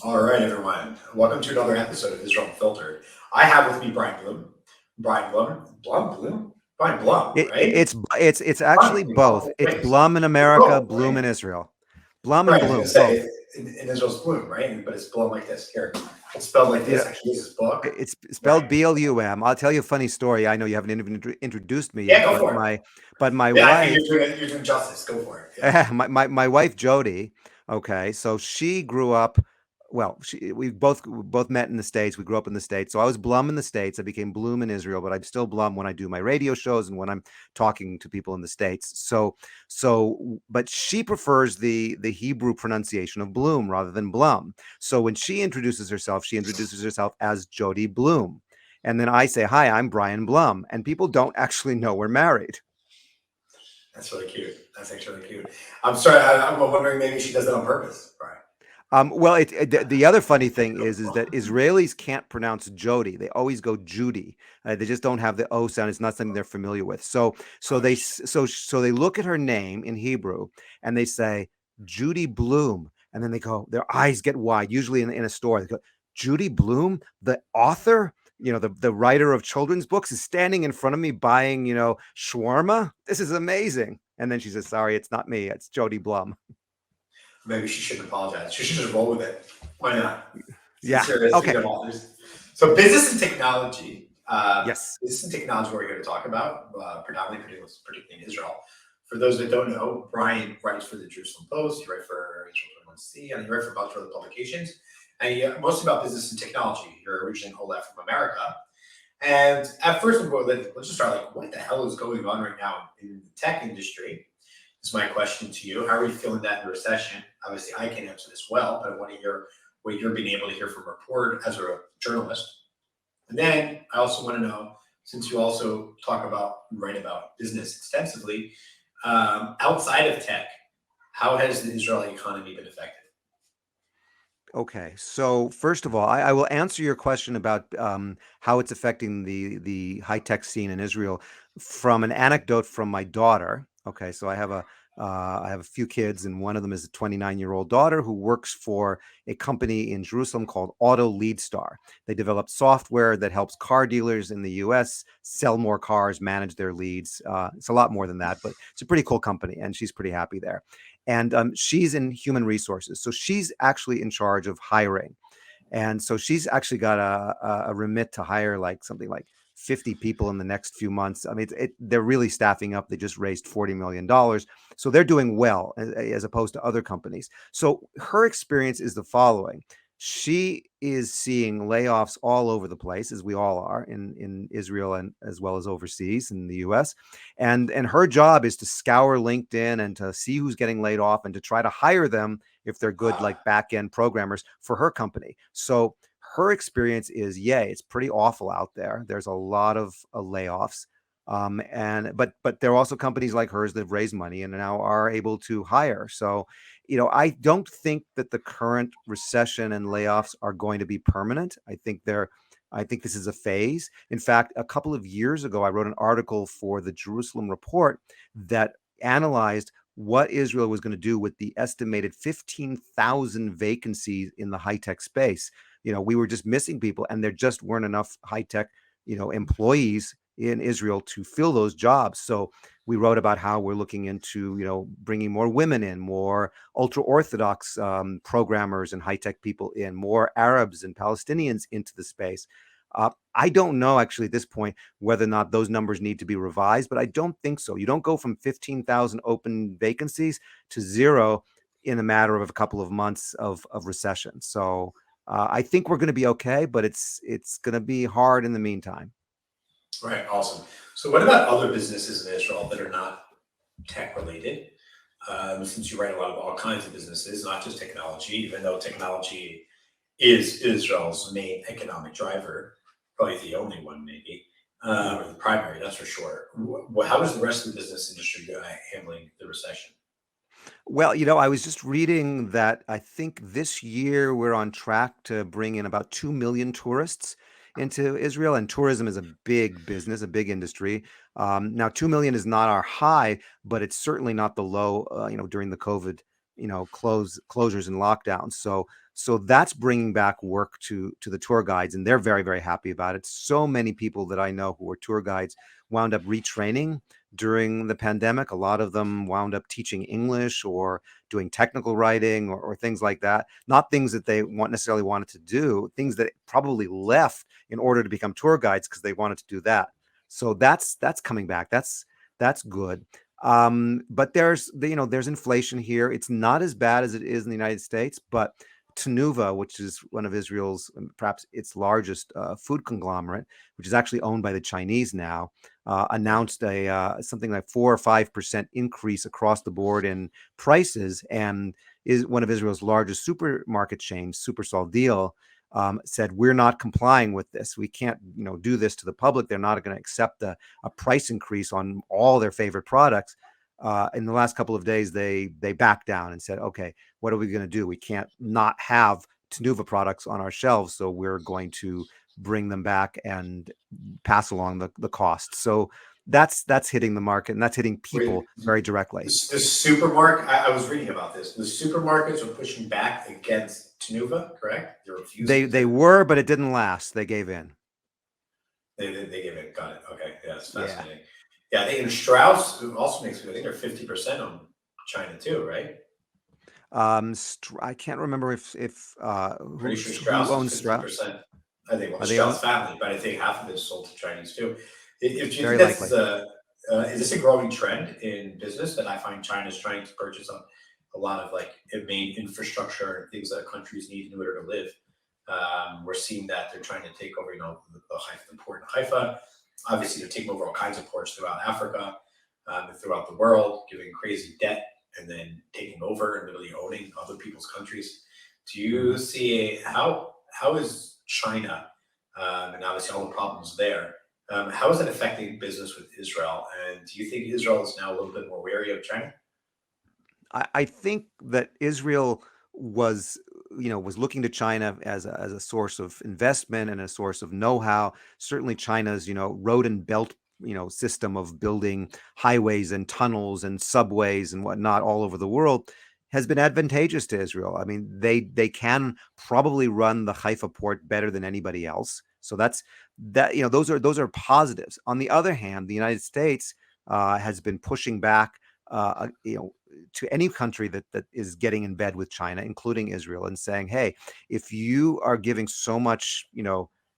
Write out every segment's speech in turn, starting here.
All right, everyone. Welcome to another episode of Israel Unfiltered. I have with me Brian Blum. Brian Blum, right? It's Blum. actually both. It's Right. Blum in It's America, Blum, Bloom right? in Israel. Blum Right. and I was going to Bloom, say, both. in Israel's Bloom, right? But it's Blum like this. Here, it's spelled like You this. know, Actually, this is book. it's spelled Right. BLUM. I'll tell you a funny story. I know you haven't even introduced me Yeah, yet, go but for it. my Yeah, I think wife, you're doing justice. Go for it. Yeah. my wife Jody. Okay, so she grew up. Well, we both met in the States. We grew up in the States. So I was Blum in the States. I became Bloom in Israel, but I'm still Blum when I do my radio shows and when I'm talking to people in the States. But she prefers the Hebrew pronunciation of Bloom rather than Blum. So when she introduces herself as Jody Bloom. And then I say, "Hi, I'm Brian Blum." And people don't actually know we're married. That's really cute. That's actually really cute. I'm sorry. I'm wondering maybe she does that on purpose, Brian. Well, the other funny thing is that Israelis can't pronounce Jody. They always go Judy. They just don't have the O sound. It's not something they're familiar with. So they look at her name in Hebrew and they say Judy Bloom, and then they go. Their eyes get wide. Usually in a store, they go Judy Bloom, the author. The writer of children's books is standing in front of me buying shawarma. This is amazing. And then she says, "Sorry, it's not me. It's Jody Blum." Maybe she shouldn't apologize. She should just roll with it. Why not? Yeah. Sincere as Okay. freedom authors. So business and technology. Yes. Business and technology we're here to talk about, predominantly particularly in Israel. For those that don't know, Brian writes for the Jerusalem Post, he writes for Israel 21C, and he writes for a bunch of other publications. And mostly about business and technology. You're originally Olaf from America. And at first, let's just start like, what the hell is going on right now in the tech industry? Is my question to you. How are you feeling that in the recession? Obviously, I can answer this well, but I want to hear what you're being able to hear from a reporter as a journalist. And then I also want to know, since you also write about business extensively, outside of tech, how has the Israeli economy been affected? Okay. So first of all, I will answer your question about how it's affecting the high tech scene in Israel from an anecdote from my daughter. Okay. So I have a few kids, and one of them is a 29-year-old daughter who works for a company in Jerusalem called Auto Lead Star. They develop software that helps car dealers in the U.S. sell more cars, manage their leads. It's a lot more than that, but it's a pretty cool company, and she's pretty happy there. And she's in human resources, so she's actually in charge of hiring. And so she's actually got a remit to hire like something like 50 people in the next few months. I mean, they're really staffing up. They just raised $40 million, so they're doing well as opposed to other companies. So her experience is the following: she is seeing layoffs all over the place, as we all are in Israel and as well as overseas in the U.S. And her job is to scour LinkedIn and to see who's getting laid off and to try to hire them if they're good, like back end programmers for her company. So her experience is, it's pretty awful out there. There's a lot of layoffs. But there are also companies like hers that have raised money and now are able to hire. So, I don't think that the current recession and layoffs are going to be permanent. I think this is a phase. In fact, a couple of years ago, I wrote an article for the Jerusalem Report that analyzed what Israel was going to do with the estimated 15,000 vacancies in the high tech space. We were just missing people, and there just weren't enough high tech, employees in Israel to fill those jobs. So we wrote about how we're looking into, bringing more women in, more ultra orthodox programmers and high tech people in, more Arabs and Palestinians into the space. I don't know actually at this point whether or not those numbers need to be revised, but I don't think so. You don't go from 15,000 open vacancies to zero in a matter of a couple of months of recession. So I think we're going to be okay, but it's going to be hard in the meantime. Right, awesome. So, what about other businesses in Israel that are not tech related? Since you write a lot of all kinds of businesses, not just technology, even though technology is Israel's main economic driver, probably the only one, maybe, or the primary, that's for sure. How is the rest of the business industry handling the recession? Well, I was just reading that I think this year we're on track to bring in about 2 million tourists into Israel. And tourism is a big business, a big industry. Now, 2 million is not our high, but it's certainly not the low, during the COVID. closures and lockdowns. So that's bringing back work to the tour guides, and they're very, very happy about it. So many people that I know who are tour guides wound up retraining during the pandemic. A lot of them wound up teaching English or doing technical writing or things like that. Not things that they necessarily wanted to do, things that probably left in order to become tour guides because they wanted to do that. So that's coming back. That's good. But there's inflation here. It's not as bad as it is in the United States, but Tenuva, which is one of Israel's, perhaps its largest food conglomerate, which is actually owned by the Chinese now, announced a something like 4 or 5% increase across the board in prices, and is one of Israel's largest supermarket chains, Supersol Deal, said we're not complying with this. We can't, do this to the public. They're not going to accept a price increase on all their favorite products. In the last couple of days, they backed down and said, okay, what are we going to do? We can't not have Tenuva products on our shelves, so we're going to bring them back and pass along the cost. So that's hitting the market, and that's hitting Wait, people very directly. the supermarket, I was reading about this. The supermarkets are pushing back against Tenuva, correct? They're refusing. They were, but it didn't last. They gave in. They gave it. Got it. Okay, yeah, that's Yeah. fascinating. Yeah, I think and Strauss also makes me. I think they're 50% on China too, right? I can't remember if Pretty sure who Strauss is owns fifty Strauss. percent. I think well, the Are they own? Strauss family, but I think half of it is sold to Chinese too. If you Very think that's likely. is this a growing trend in business that I find China's trying to purchase up a lot of like main infrastructure and things that countries need in order to live. We're seeing that they're trying to take over, the port in Haifa. Obviously, they're taking over all kinds of ports throughout Africa, and throughout the world, giving crazy debt and then taking over and literally owning other people's countries. Do you see how is China and obviously all the problems there? How is it affecting business with Israel? And do you think Israel is now a little bit more wary of China? I think that Israel was, was looking to China as a source of investment and a source of know-how. Certainly, China's, road and belt, system of building highways and tunnels and subways and whatnot all over the world has been advantageous to Israel. I mean, they can probably run the Haifa port better than anybody else. So that's that. Those are positives. On the other hand, the United States has been pushing back. To any country that is getting in bed with China, including Israel, and saying, "Hey, if you are giving so much,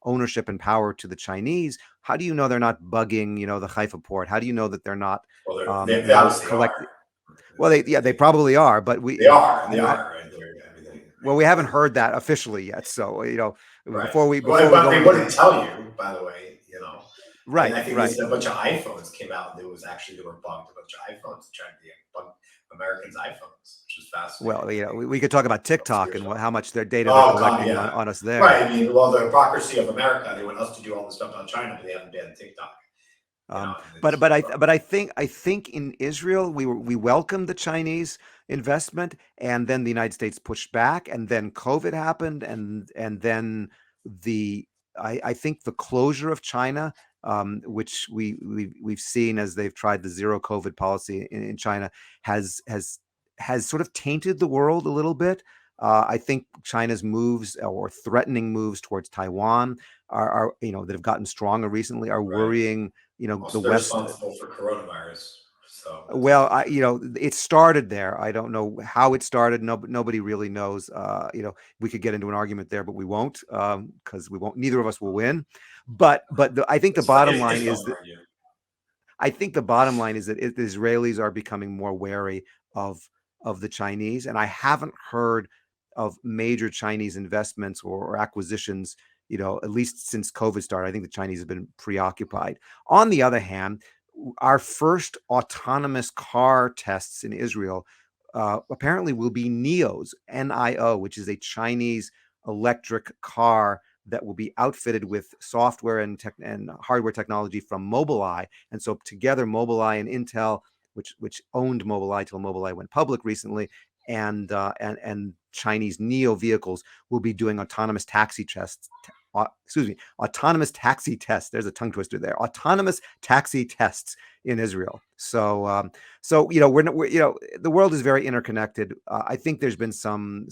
ownership and power to the Chinese, how do you know they're not bugging, the Haifa port? How do you know that they're not, Well, they obviously collect? are. Well, they probably are, but we, They are. They I are. Right? They're everything. well, we haven't heard that officially yet. So, Right. Well, before we but go they into wouldn't tell you, by the way. And right, I think right. there's a bunch of iPhones came out. And there was actually they were bugged a bunch of iPhones trying to bug Americans' iPhones, which is fascinating. Well, I think we could talk about from TikTok years and ago. how much their data they're Oh God, collecting yeah. on us there. Right. I mean, well, the hypocrisy of America, they want us to do all this stuff on China, but they haven't banned TikTok. And But it's but I think in Israel we welcomed the Chinese investment, and then the United States pushed back, and then COVID happened, and then the I think the closure of China, which we've seen as they've tried the zero COVID policy in China, has sort of tainted the world a little bit. I think China's moves or threatening moves towards Taiwan are that have gotten stronger recently are right. worrying the Also, they're West. responsible for coronavirus. So that's Well, also true. it started there. I don't know how it started. No, nobody really knows. We could get into an argument there, but we won't, because we won't. Neither of us will win. But I think the It's fun. bottom line It's fun is to that argue. the Israelis are becoming more wary of the Chinese, and I haven't heard of major Chinese investments or acquisitions. At least since COVID started, I think the Chinese have been preoccupied. On the other hand, our first autonomous car tests in Israel apparently will be NIOs, NIO, which is a Chinese electric car that will be outfitted with software and hardware technology from Mobileye. And so together, Mobileye and Intel, which owned Mobileye till Mobileye went public recently, and Chinese NIO vehicles will be doing autonomous taxi excuse me, autonomous taxi tests. There's a tongue twister there. Autonomous taxi tests in Israel. So the world is very interconnected. I think there's been some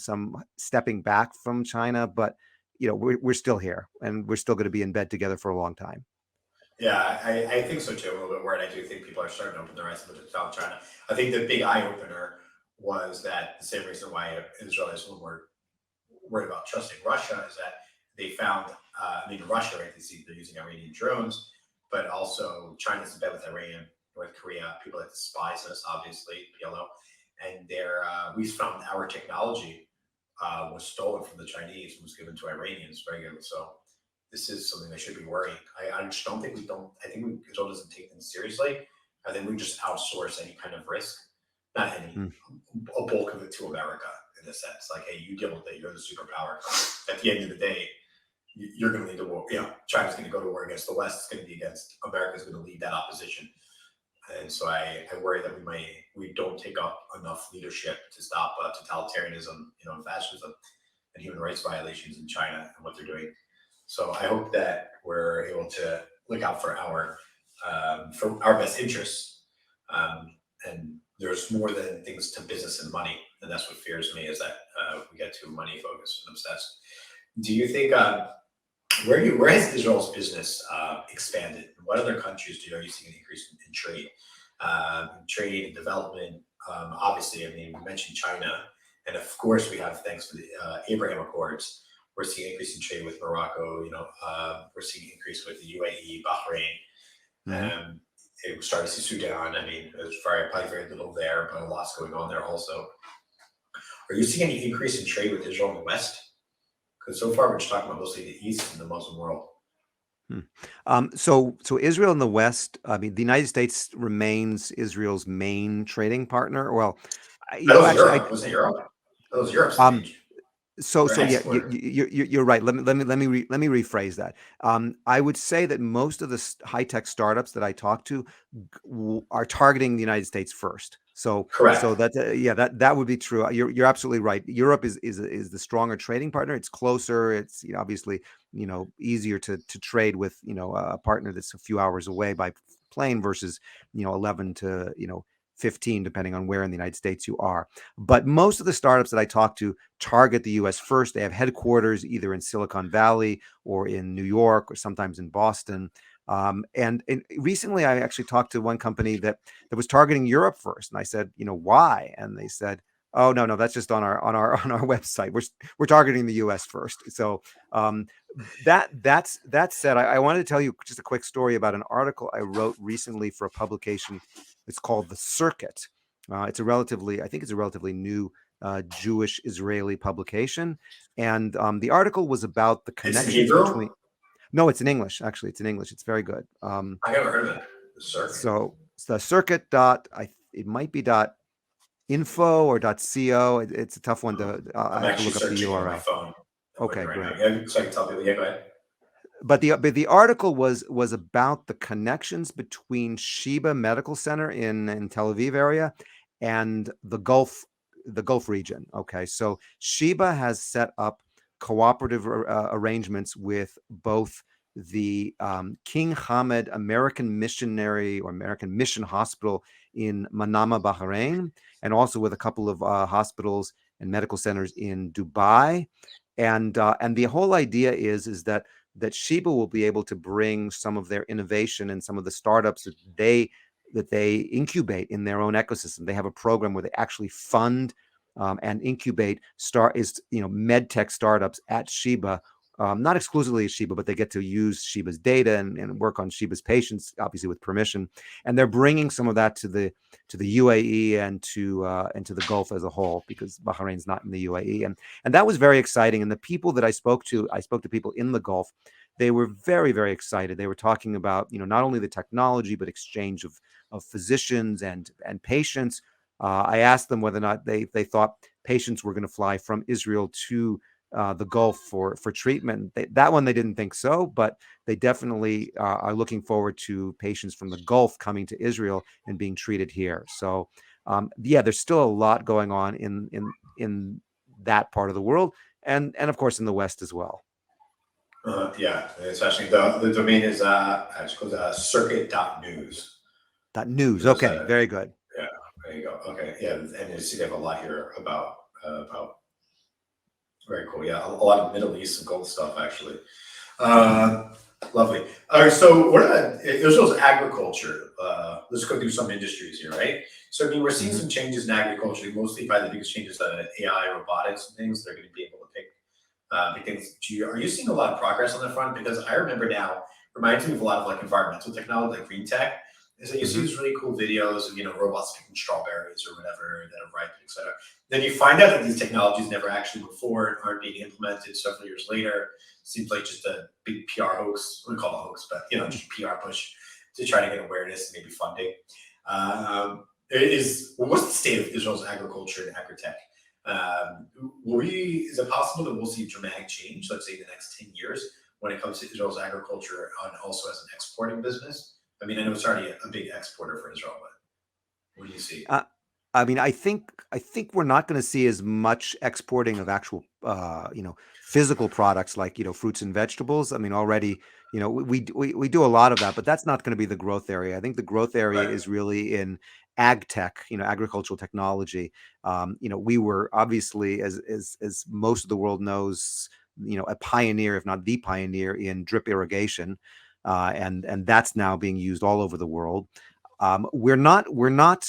stepping back from China, but we're still here, and we're still going to be in bed together for a long time. Yeah, I think so too. I'm a little bit worried. I do think people are starting to open their eyes a bit to South China. I think the big eye opener was that the same reason why Israel is a little more worried about trusting Russia is that they found, I mean, Russia, right? They see they're using Iranian drones, but also China's in bed with Iran, North Korea, people that despise us, obviously, PLO, and we found our technology was stolen from the Chinese and was given to Iranians regularly. So this is something that should be worrying. I just don't think we don't. I think Israel doesn't take them seriously. I think we just outsource any kind of risk, not any, Mm. a bulk of it to America in a sense. Like, hey, you deal with it. You're the superpower. At the end of the day, you're going to lead the war. China's going to go to war against the West. It's going to be against America's going to lead that opposition. And so I worry that we don't take up enough leadership to stop totalitarianism, fascism, and human rights violations in China and what they're doing. So I hope that we're able to look out for our best interests. And there's more than things to business and money, and that's what fears me is that we get too money focused and obsessed. Do you think where has Israel's business expanded? What other countries are you seeing an increase in trade and development? Obviously, I mean, we mentioned China, and of course, we have, thanks to the Abraham Accords, we're seeing an increase in trade with Morocco. We're seeing an increase with the UAE, Bahrain. It started to see Sudan. I mean, there's probably very little there, but a lot's going on there also. Are you seeing any increase in trade with Israel in the West? Because so far we're just talking about mostly the East and the Muslim world. So Israel in the West, I mean, the United States remains Israel's main trading partner. Well, That was actually, Europe. Wasn't it Europe? That was Europe's um, main so yeah, exporter. you're right. Let me rephrase that. I would say that most of the high-tech startups that I talk to are targeting the United States first. So Correct. that that would be true. You're absolutely right. Europe is the stronger trading partner. It's closer. It's obviously easier to trade with a partner that's a few hours away by plane versus 11 to 15, depending on where in the United States you are. But most of the startups that I talk to target the US first. They have headquarters either in Silicon Valley or in New York or sometimes in Boston. And recently I actually talked to one company that was targeting Europe first. And I said, why? And they said, oh, no, that's just on our website. We're targeting the US first. So that said, I wanted to tell you just a quick story about an article I wrote recently for a publication. It's called The Circuit. I think it's a relatively new Jewish Israeli publication, and the article was about the It's in connections Hebrew. between. No, it's in English. Actually, it's in English. It's very good. I never heard of it. The circuit. So it's the circuit dot. It might be dot info or dot co. It's a tough one to. I I'm have to actually look up the searching it on my URL. phone. I'm with Okay, you right now. great. Yeah, so I can tell people. Yeah, go ahead. But the article was about the connections between Sheba Medical Center in Tel Aviv area and the Gulf region. Okay, so Sheba has set up cooperative arrangements with both the King Hamad American Missionary or American Mission Hospital in Manama, Bahrain, and also with a couple of hospitals and medical centers in Dubai. And the whole idea is that Sheba will be able to bring some of their innovation and some of the startups that they incubate in their own ecosystem. They have a program where they actually fund and incubate med tech startups at Sheba, not exclusively at Sheba, but they get to use Sheba's data and work on Sheba's patients, obviously with permission. And they're bringing some of that to the UAE and to the Gulf as a whole, because Bahrain's not in the UAE. And that was very exciting. And the people that I spoke to people in the Gulf. They were very, very excited. They were talking about, not only the technology, but exchange of physicians and patients. I asked them whether or not they thought patients were going to fly from Israel to the Gulf for treatment. That one they didn't think so, but they definitely are looking forward to patients from the Gulf coming to Israel and being treated here. So there's still a lot going on in that part of the world, and of course in the West as well. Yeah, it's actually the domain is it's called circuit.news. That news. There's Okay, a very good. yeah, there you go. Okay, yeah, and you see they have a lot here about very cool. Yeah, a lot of Middle East and gold stuff actually. Uh, Lovely. All right, so what about Israel's agriculture? Let's go through some industries here, right? So I mean, we're seeing Hmm. some changes in agriculture, mostly by the biggest changes AI, robotics, and things. They're going to be able to pick things. Are you seeing a lot of progress on that front? Because I remember now, reminds me of a lot of like environmental technology, like green tech. Is that you see Hmm. these really cool videos of robots picking strawberries or whatever that are ripe, etc. Then you find out that these technologies never actually move forward, aren't being implemented several years later. Seems like just a big PR hoax. We call it a hoax, but just PR push to try to get awareness and maybe funding. What's the state of Israel's agriculture and agri-tech? Is it possible that we'll see dramatic change, let's say in the next 10 years, when it comes to Israel's agriculture and also as an exporting business? I mean, I know it's already a big exporter for Israel, but what do you see? Uh, I mean, I think we're not going to see as much exporting of actual, physical products like fruits and vegetables. I mean, already, we do a lot of that, but that's not going to be the growth area. I think the growth area Right. is really in ag tech, agricultural technology. We were obviously, as most of the world knows, a pioneer, if not the pioneer, in drip irrigation, and that's now being used all over the world. We're not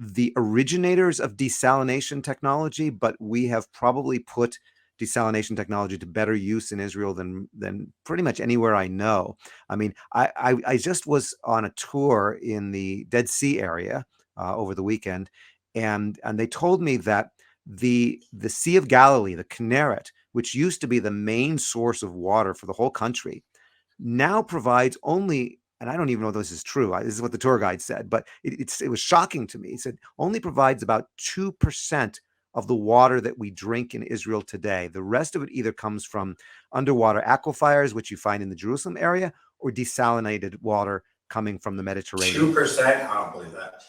the originators of desalination technology, but we have probably put desalination technology to better use in Israel than pretty much anywhere I know. I mean, I just was on a tour in the Dead Sea area over the weekend, and they told me that the Sea of Galilee, the Kinneret, which used to be the main source of water for the whole country, now provides only, and I don't even know if this is true. This is what the tour guide said, but it was shocking to me. He said only provides about 2% of the water that we drink in Israel today. The rest of it either comes from underwater aquifers, which you find in the Jerusalem area, or desalinated water coming from the Two Mediterranean. percent? I don't believe that.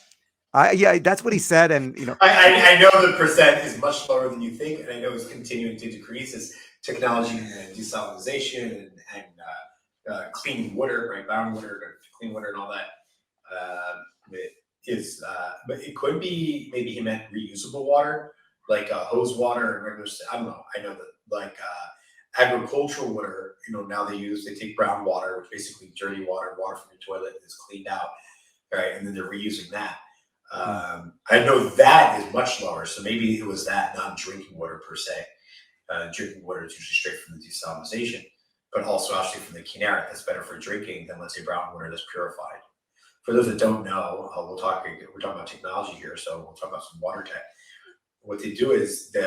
Yeah, that's what he said, and I know the percent is much lower than you think, and I know it's continuing to decrease as technology and desalinization and cleaning water, right? Bound water, clean water, and all that. It is, but it could be maybe he meant reusable water, like hose water and regular. I don't know. I know that like agricultural water. Now they take brown water, which basically dirty water, water from your toilet is cleaned out, right? And then they're reusing that. mm, I know that is much lower, so maybe it was that, not drinking water per se. Drinking water is usually straight from the desalinization, but also actually from the Kinneret that's better for drinking than, let's say, brown water that's purified. For those that don't know, we're talking about technology here, so we'll talk about some water tech. What they do is they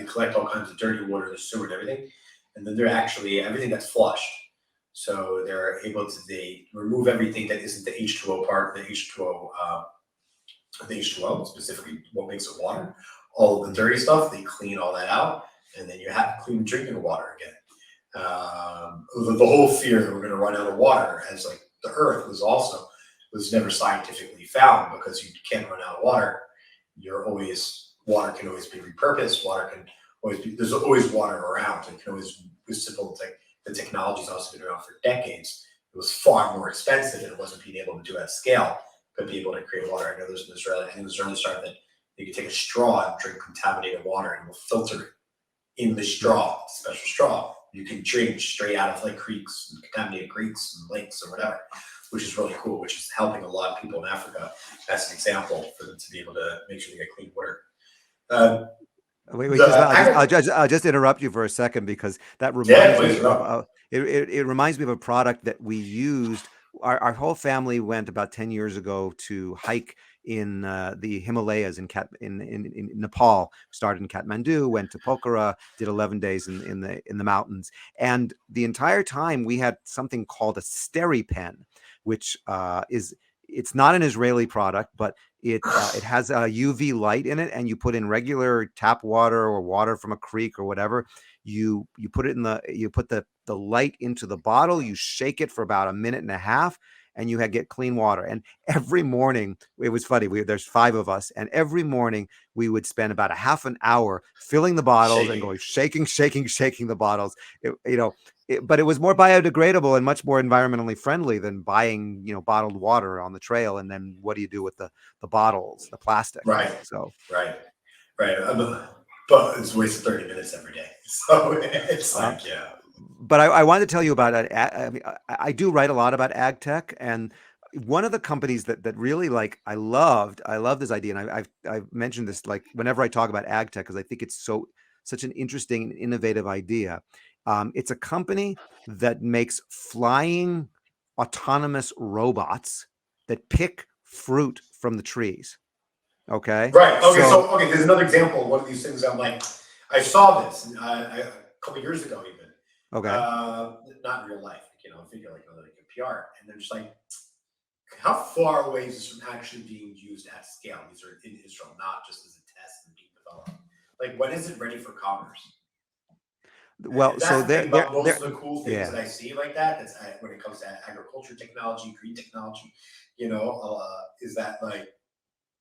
collect all kinds of dirty water, the sewer and everything, and then they're actually everything that's flushed. So they're able to they remove everything that isn't the H2O part, the H2O, specifically what makes it water. All of the mhm. dirty stuff, they clean all that out, and then you have clean drinking water again. The whole fear that we're going to run out of water, as like the Earth was never scientifically found because you can't run out of water. Water can always be repurposed. Water can always be there's always water around. It can always be simple. The technology's also been around for decades. It was far more expensive, and it wasn't being able to do at scale. But be able to create water. I know there's an Israeli. I think Israeli started that you can take a straw and drink contaminated water, and it will filter it in the Mm. straw, special straw. You can drink straight out of like creeks, and contaminated creeks and lakes or whatever, which is really cool, which is helping a lot of people in Africa as an example for them to be able to make sure they get clean water. Uh, Wait, just the I'll just interrupt you for a second because that Yeah, reminds please me of no. it reminds me of a product that we used. Our whole family went about 10 years ago to hike in the Himalayas in Nepal. Started in Kathmandu, went to Pokhara, did 11 days in the mountains, and the entire time we had something called a SteriPen, which is it's not an Israeli product, but it has a UV light in it, and you put in regular tap water or water from a creek or whatever. You put the light into the bottle. You shake it for about a minute and a half, and you had get clean water. And every morning, it was funny. There's 5 of us, and every morning we would spend about a half an hour filling the bottles and Shaking. going shaking the bottles. But it was more biodegradable and much more environmentally friendly than buying, bottled water on the trail. And then what do you do with the bottles, the plastic? Right, So, right, right. But it's wasted 30 minutes every day. So it's uh, like, yeah. but I wanted to tell you about it. I mean, I do write a lot about ag tech, and one of the companies that really like I love this idea, and I've mentioned this like whenever I talk about ag tech because I think it's such an interesting and innovative idea. It's a company that makes flying autonomous robots that pick fruit from the trees. Okay, Right. Okay. so So, okay, there's another example of one of these things. I'm like, I saw this a couple years ago, even. okay. Not in real life, I think like a PR, and they're just like, how far away is this from actually being used at scale? These are in Israel, not just as a test and being developed. Like, when is it ready for commerce? Well, And so that's the thing about most they're of the cool things yeah. that I see like that. That's when it comes to agriculture technology, green technology, is that like,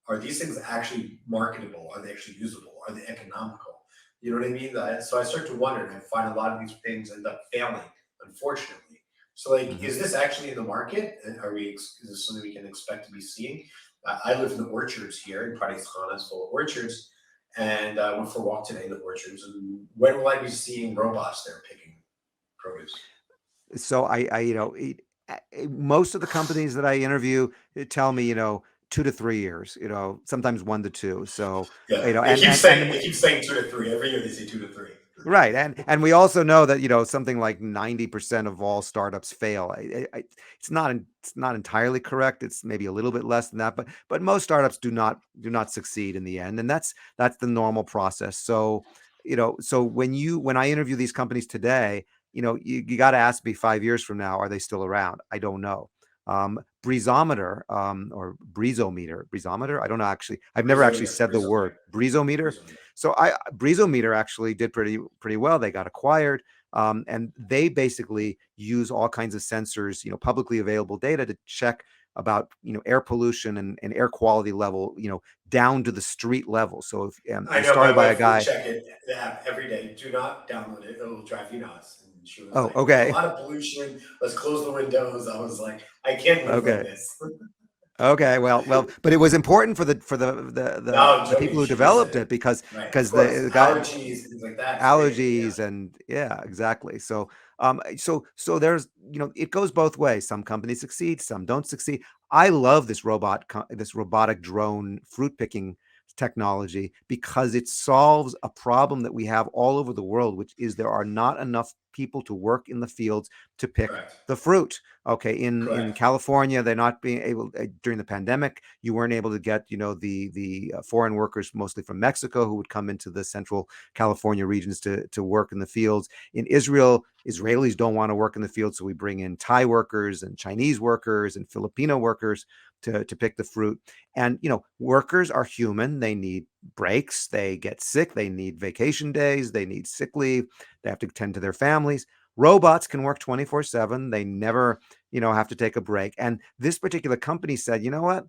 are these things actually marketable? Are they actually usable? Are they economical? You know what I mean? So I start to wonder, and I find a lot of these things end up failing, unfortunately. So, like, Mhm. is this actually in the market? And is this something we can expect to be seeing? I live in the orchards here, and Paris Khana is full of orchards. And I went for a walk today in the orchards. And when will I be seeing robots there picking produce? So most of the companies that I interview tell me, 2 to 3 years, sometimes 1 to 2. So, Yeah, they and keep and saying and they keep saying 2 to 3 every year. They say 2 to 3. right, and we also know that something like 90% of all startups fail. It's not entirely correct. It's maybe a little bit less than that, but most startups do not succeed in the end, and that's the normal process. So when I interview these companies today, you got to ask me 5 years from now, are they still around? I don't know. Breezometer, or breezometer. I don't know actually. I've never actually said the word breezometer. Brazil. So Breezometer actually did pretty well. They got acquired, and they basically use all kinds of sensors, publicly available data to check about air pollution and air quality level, down to the street level. So if I they know my started by a wife will guy. check it, the app every day. Do not download it; it'll drive you nuts. And she was Oh, like, "There's a okay, lot of pollution. Let's close the windows." I was like, "I can't live like okay. this." Okay, well, but it was important for No, the joking. people who She gets developed it it because right, of because the course. guy Allergies, things like that. It's great. Yeah, allergies and yeah, exactly. So there's it goes both ways. Some companies succeed, some don't succeed. I love this robotic drone fruit picking technology because it solves a problem that we have all over the world, which is there are not enough people to work in the fields to pick correct, the fruit. Okay, in correct. California, they're not being able during the pandemic. You weren't able to get the foreign workers, mostly from Mexico, who would come into the central California regions to work in the fields. In Israel, Israelis don't want to work in the field, so we bring in Thai workers and Chinese workers and Filipino workers to pick the fruit. And workers are human. They need breaks. They get sick. They need vacation days. They need sick leave. They have to tend to their families. Robots can work 24/7. They never, have to take a break. And this particular company said, you know what?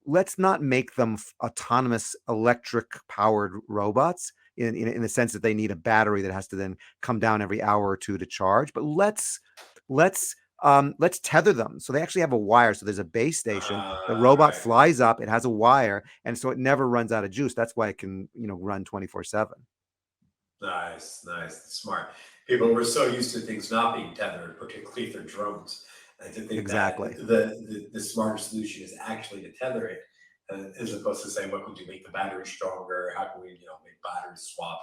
Let's not make them autonomous electric powered robots in the sense that they need a battery that has to then come down every hour or two to charge. But let's let's tether them. So they actually have a wire. So there's a base station. The robot Right. flies up. It has a wire, and so it never runs out of juice. That's why it can run 24/7. Nice, nice, smart. People were so used to things not being tethered, particularly if they're drones, and to think that Exactly. the smarter solution is actually to tether it, as opposed to saying, what could you make the battery stronger? How can we, make battery swap?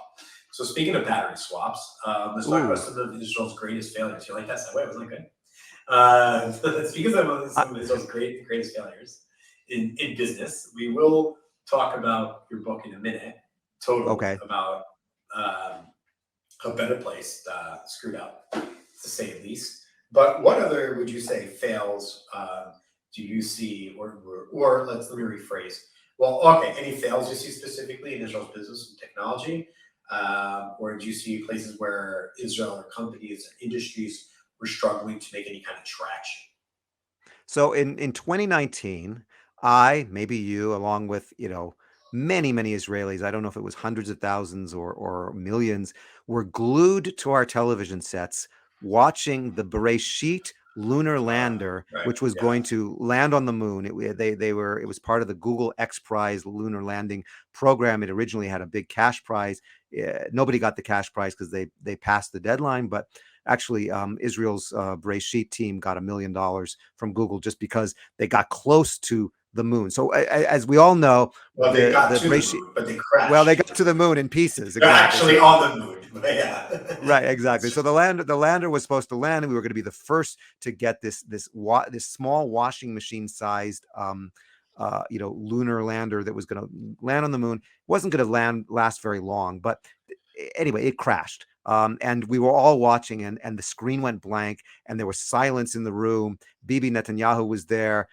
So speaking of battery swaps, let's talk about Ooh. some of Israel's greatest failures. You like that segue? Wasn't that good? Speaking of Uh, some of Israel's greatest failures in business, we will talk about your book in a minute, total, okay. about um, a better place screwed up, to say the least. But what other would you say fails do you see, or let me rephrase. Well, okay, any fails you see specifically in Israel's business and technology, or do you see places where Israel or companies, industries were struggling to make any kind of traction? So in 2019, I, maybe you, along with, many, many Israelis, I don't know if it was hundreds of thousands or millions, were glued to our television sets watching the Bereshit lunar lander, Right. which was Yeah. going to land on the moon. It was part of the Google X Prize lunar landing program. It originally had a big cash prize. Nobody got the cash prize because they passed the deadline, but actually, Israel's Bereshit team got $1 million from Google just because they got close to the moon. So as we all know, Well, they got the to the Bereshit, moon, but they well, they crashed got into to the the moon. moon in pieces, They're exactly. actually So on the moon. But yeah. right, exactly. It's So just, the lander was supposed to land, and we were going to be the first to get this small washing machine sized lunar lander that was going to land on the moon. It wasn't going to last very long, but anyway, it crashed. And we were all watching, and the screen went blank, and there was silence in the room. Bibi Netanyahu was there,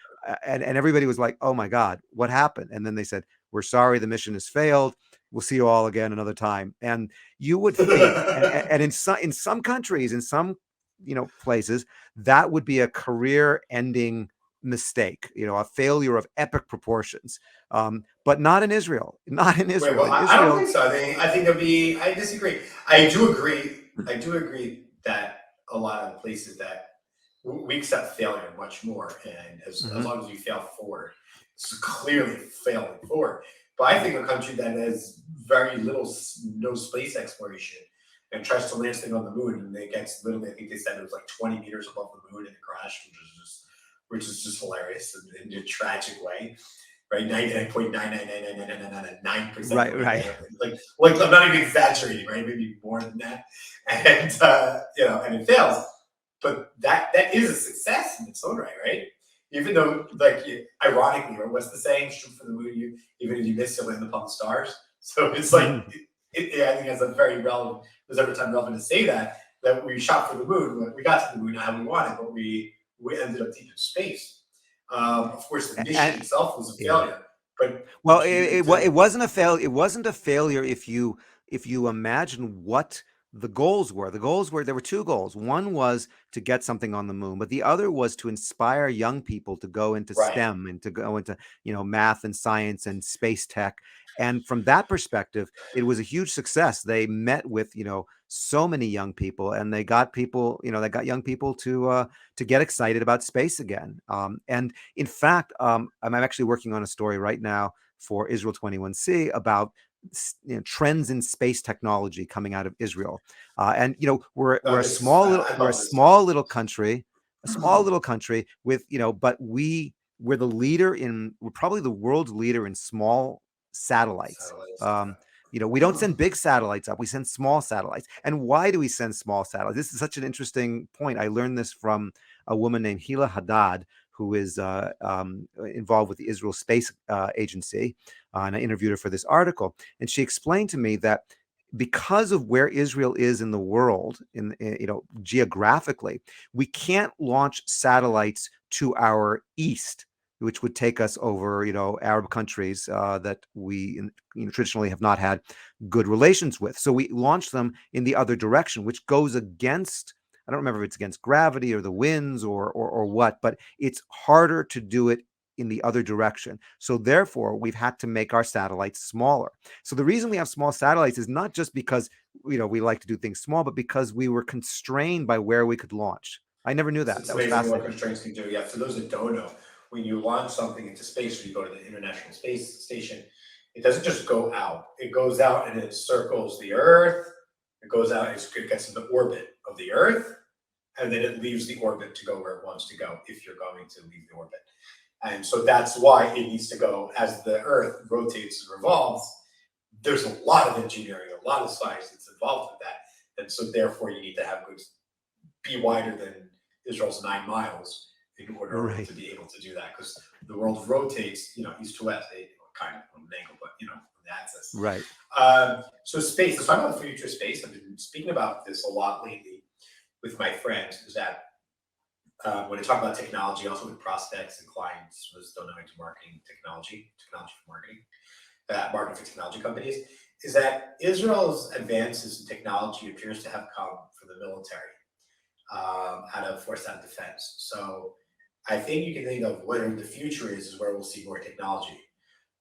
and everybody was like, "Oh my God, what happened?" And then they said, "We're sorry, the mission has failed. We'll see you all again another time." And you would think, and in some countries, in some places, that would be a career-ending mistake, a failure of epic proportions. But not in Israel. Not in wait, Israel. well, In I don't Israel, think so. I think there'll be. I disagree. I do agree. I do agree that a lot of places that we accept failure much more, and as Mhm. long as we fail forward, it's clearly failing forward. But I think a country that has very little, no space exploration, and tries to land something on the moon, and it gets literally, I think they said it was like 20 meters above the moon, and it crashed, which is just hilarious in a tragic way, right? 99.9999999% of Right, the way right. there. Like I'm not even exaggerating, right? Maybe more than that. And and it fails. But that is a success in its own right, right? Even though, like, ironically, or what's the saying? Shoot for the moon, even if you miss, you'll land upon the stars. So it's like, I think it's a very relevant. There's every time relevant to say that we shot for the moon, we got to the moon not how we wanted, but we ended up deep in space. Of course, the mission And itself was a yeah. failure, but Well, it to wasn't a fail. It wasn't a failure if you imagine what the goals were. The goals were, there were two goals. One was to get something on the moon, but the other was to inspire young people to go into right. STEM and to go into math and science and space tech. And from that perspective, it was a huge success. They met with so many young people, and they got young people to get excited about space again. And in fact, I'm actually working on a story right now for Israel 21C about trends in space technology coming out of Israel. And we're a small little I we're a love this small stuff. little country, a small little country with but we're probably the world's leader in small satellites. Satellites. We don't send big satellites up; we send small satellites. And why do we send small satellites? This is such an interesting point. I learned this from a woman named Hila Haddad, who is involved with the Israel Space Agency, and I interviewed her for this article. And she explained to me that because of where Israel is in the world, geographically, we can't launch satellites to our east, which would take us over, Arab countries that we traditionally have not had good relations with. So we launch them in the other direction, which goes against. I don't remember if it's against gravity or the winds or what, but it's harder to do it in the other direction. So therefore, we've had to make our satellites smaller. So the reason we have small satellites is not just because we like to do things small, but because we were constrained by where we could launch. I never knew that. It's That was amazing what fascinating. constraints can do. Yeah, for those that don't know, when you launch something into space or you go to the International Space Station, it doesn't just go out. It goes out and it circles the Earth. It goes out, it gets in the orbit of the Earth, and then it leaves the orbit to go where it wants to go if you're going to leave the orbit. And so that's why it needs to go as the Earth rotates and revolves. There's a lot of engineering, a lot of science that's involved with that. And so therefore you need to have good, be wider than Israel's 9 miles in order Right. to be able to do that. Because the world rotates, east to west, kind of on an angle, but on the axis. Right. So space, let's talk about the future of space. I've been speaking about this a lot lately with my friends, is that when I talk about technology, also with prospects and clients, was don't know into marketing technology for marketing, marketing for technology companies, is that Israel's advances in technology appears to have come from the military, out of forced out of defense. So I think you can think of what the future is where we'll see more technology.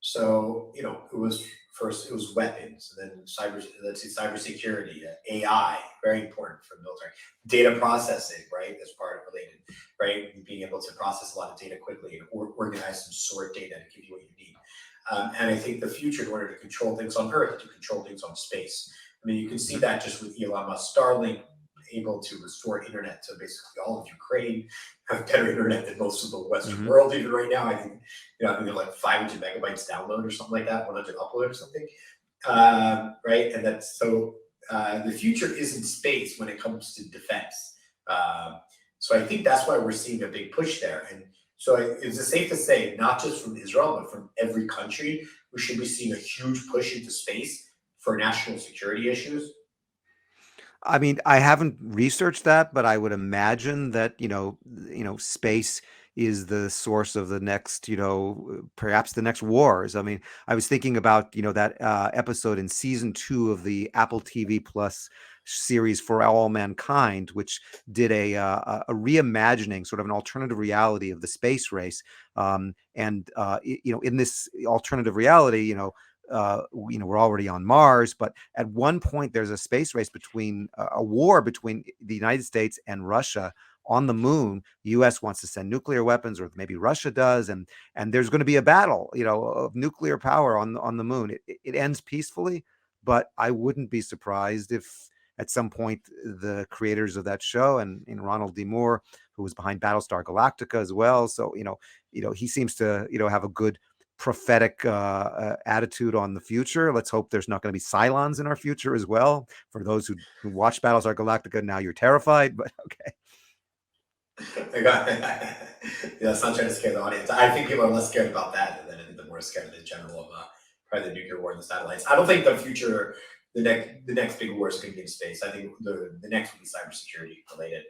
So, it was first it was weapons, and then let's say cybersecurity, AI, very important for the military. Data processing, right? That's part of related, right? Being able to process a lot of data quickly and organize and sort data to give you what you need. And I think the future, in order to control things on Earth, to control things on space. I mean, you can see that just with Elon Musk, Starlink able to restore internet to basically all of Ukraine, have better internet than most of the Western Hmm. world. Even right now, I think they're like 500 megabytes download or something like that, 100 upload or something. Right, and that's so. The future is in space when it comes to defense. So I think that's why we're seeing a big push there. And so is it safe to say, not just from Israel, but from every country, we should be seeing a huge push into space for national security issues? I mean, I haven't researched that, but I would imagine that, space is the source of the next, perhaps the next wars. I mean, I was thinking about, that episode in season 2 of the Apple TV Plus series For All Mankind, which did a reimagining, sort of an alternative reality of the space race. In this alternative reality, we're already on Mars, but at one point there's a space race between a war between the United States and Russia on the moon. The U.S. wants to send nuclear weapons, or maybe Russia does, and there's going to be a battle, of nuclear power on the moon. It ends peacefully, but I wouldn't be surprised if at some point the creators of that show and Ronald D. Moore, who was behind Battlestar Galactica as well, so he seems to have a good prophetic attitude on the future. Let's hope there's not going to be Cylons in our future as well. For those who watch Battlestar Galactica, now you're terrified, but okay. I got yeah, it's not trying to scare the audience. I think people are less scared about that than I think they're more scared of the general of probably the nuclear war and the satellites. I don't think the future, the next big war is going to be in space. I think the next will be cybersecurity related.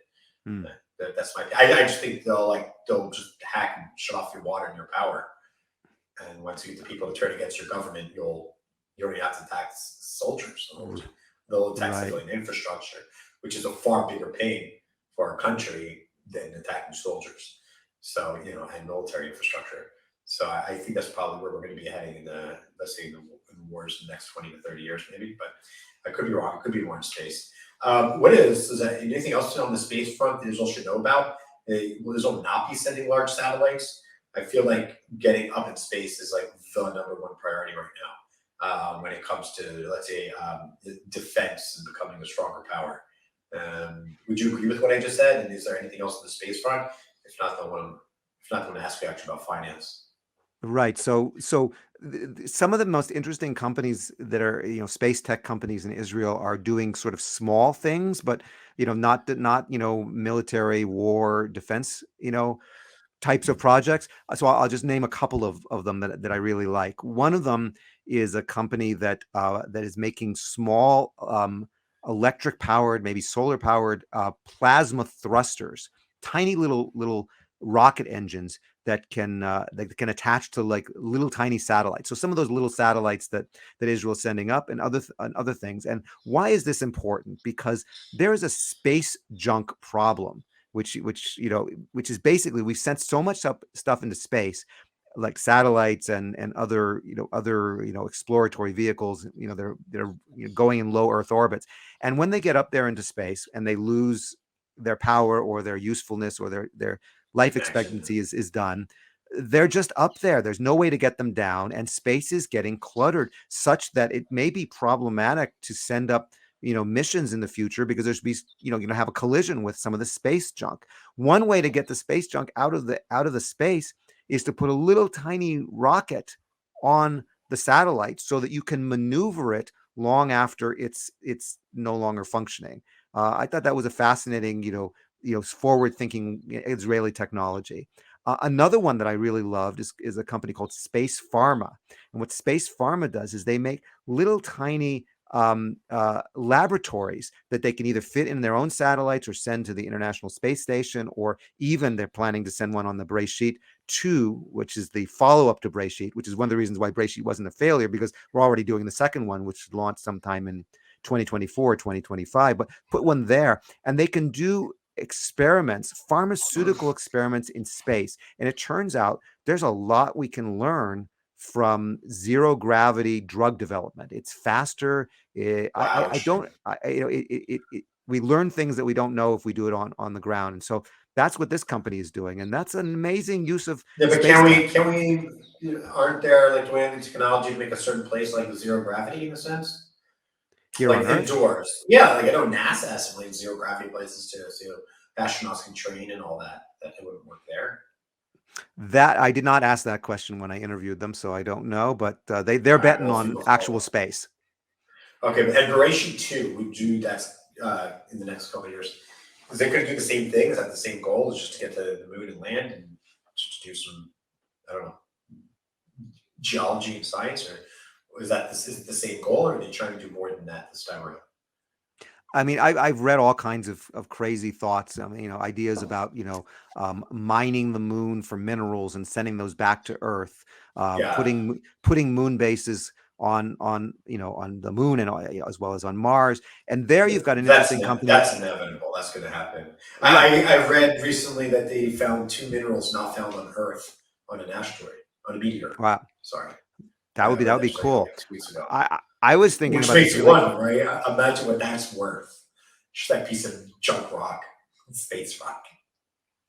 Hmm. That's my. I just think they'll just hack and shut off your water and your power. And once you get the people to turn against your government, you already have to tax soldiers. So they'll tax Right. civilian infrastructure, which is a far bigger pain for our country than attacking soldiers. So and military infrastructure. So I think that's probably where we're going to be heading in the, let's say, in the wars in the next 20 to 30 years, maybe. But I could be wrong. It could be more in space. What is that anything else on the space front that Israel should know about? Will Israel not be sending large satellites? I feel like getting up in space is like the number one priority right now when it comes to, let's say, defense and becoming a stronger power. Would you agree with what I just said? And is there anything else on the space front? If not, I want to ask you actually about finance. Right. So some of the most interesting companies that are, space tech companies in Israel are doing sort of small things, but not military war defense, types of projects. So I'll just name a couple of them that I really like. One of them is a company that is making small electric powered, maybe solar powered plasma thrusters, tiny little rocket engines that can attach to like little tiny satellites. So some of those little satellites that Israel is sending up and other things. And why is this important? Because there is a space junk problem which is basically we've sent so much stuff into space, like satellites and other exploratory vehicles. They're going in low Earth orbits, and when they get up there into space and they lose their power or their usefulness or their life Connection. expectancy is done. They're just up there. There's no way to get them down, and space is getting cluttered such that it may be problematic to send up missions in the future because there's be going to have a collision with some of the space junk. One way to get the space junk out of the space is to put a little tiny rocket on the satellite so that you can maneuver it long after it's no longer functioning. I thought that was a fascinating, forward-thinking Israeli technology. Another one that I really loved is a company called Space Pharma, and what Space Pharma does is they make little tiny laboratories that they can either fit in their own satellites or send to the International Space Station, or even they're planning to send one on the Breshit 2, which is the follow-up to Breshit, which is one of the reasons why Breshit wasn't a failure, because we're already doing the second one, which launched sometime in 2024, 2025, but put one there, and they can do experiments, pharmaceutical experiments in space. And it turns out there's a lot we can learn from zero gravity drug development. It's faster. Wow, I interesting. don't, we learn things that we don't know if we do it on the ground. And so that's what this company is doing. And that's an amazing use of Yeah, but space tech. aren't there like, do we have the technology to make a certain place like zero gravity in a sense? Here Like on Earth. indoors. Yeah, like I know NASA has some like zero gravity places too, so astronauts can train and all that. That it wouldn't work there. That I did not ask that question when I interviewed them, so I don't know. But they're All right, betting we'll see. on We'll actual follow up. space. Okay, but Generation Two would do that in the next couple of years. Is it going to do the same thing? Is that the same goal? Is just to get to the moon and land and just do some, I don't know, geology and science, or is it the same goal, or are they trying to do more than that this time around? I mean, I've read all kinds of crazy thoughts. I mean, ideas about mining the moon for minerals and sending those back to Earth, Yeah, putting moon bases on the moon and as well as on Mars. And there you've got an interesting company. that's inevitable. That's going to happen. Yeah, I read recently that they found two minerals not found on Earth on an asteroid, on a meteor. wow, Sorry, that I would read be that just like cool. 2 weeks ago. I was thinking Which about this makes you really. wonder, right? Imagine what that's worth. Just that piece of junk rock, space rock.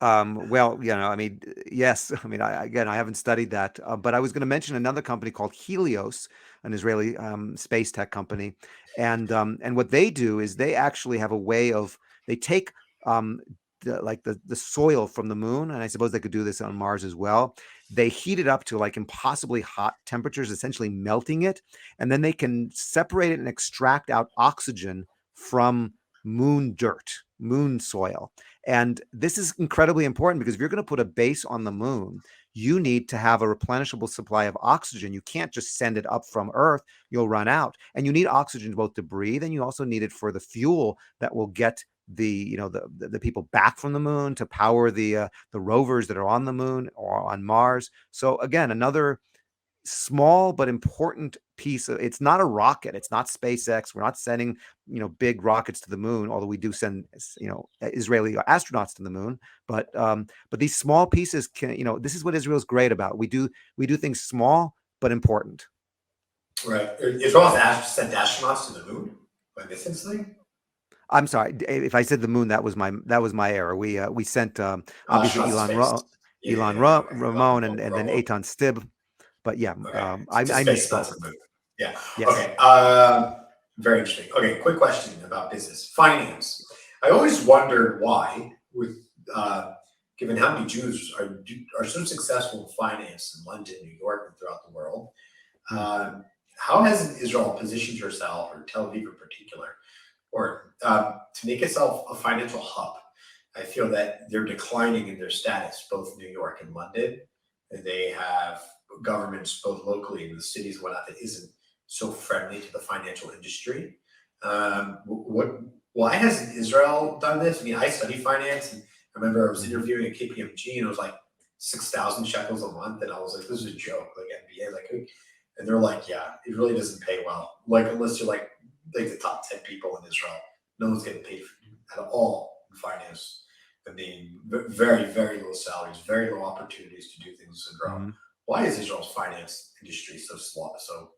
Well, I mean, yes. I mean, again, I haven't studied that, but I was going to mention another company called Helios, an Israeli space tech company, and what they do is they actually have a way of they take the soil from the moon, and I suppose they could do this on Mars as well. They heat it up to like impossibly hot temperatures, essentially melting it, and then they can separate it and extract out oxygen from moon dirt, moon soil. And this is incredibly important because if you're going to put a base on the moon, you need to have a replenishable supply of oxygen. You can't just send it up from Earth, you'll run out. And you need oxygen both to breathe, and you also need it for the fuel that will get the people back from the moon to power the rovers that are on the moon or on Mars. So again, another small but important piece of it's not a rocket, it's not SpaceX, we're not sending big rockets to the moon, although we do send Israeli astronauts to the moon. But these small pieces can, this is what Israel's great about. We do things small but important. Right. Israel has sent astronauts to the moon. Am I missing something? I'm sorry if I said the moon. That was my error. We sent obviously Astronauts to space. Yeah, yeah, yeah. Okay. Ramon and then Robo. Eitan Stib. But yeah, Okay. To I space, not to misspoke. the moon. Yeah. Yes. Okay. Very interesting. Okay. Quick question about business finance. I always wondered why, with given how many Jews are so successful in finance in London, New York, and throughout the world. Hmm. How has Israel positioned herself, or Tel Aviv in particular, or to make itself a financial hub? I feel that they're declining in their status, both New York and London. And they have governments both locally in the cities and whatnot that isn't so friendly to the financial industry. What? Why hasn't Israel done this? I mean, I study finance, and I remember I was Hmm. interviewing at KPMG, and it was like 6,000 shekels a month, and I was like, "This is a joke." Like MBA, like, and they're like, "Yeah, it really doesn't pay well. Like unless you're like the top 10 people in Israel, no one's getting paid at all in finance. I mean, very, very low salaries, very low opportunities to do things and grow. Hmm. Why is Israel's finance industry so slow, so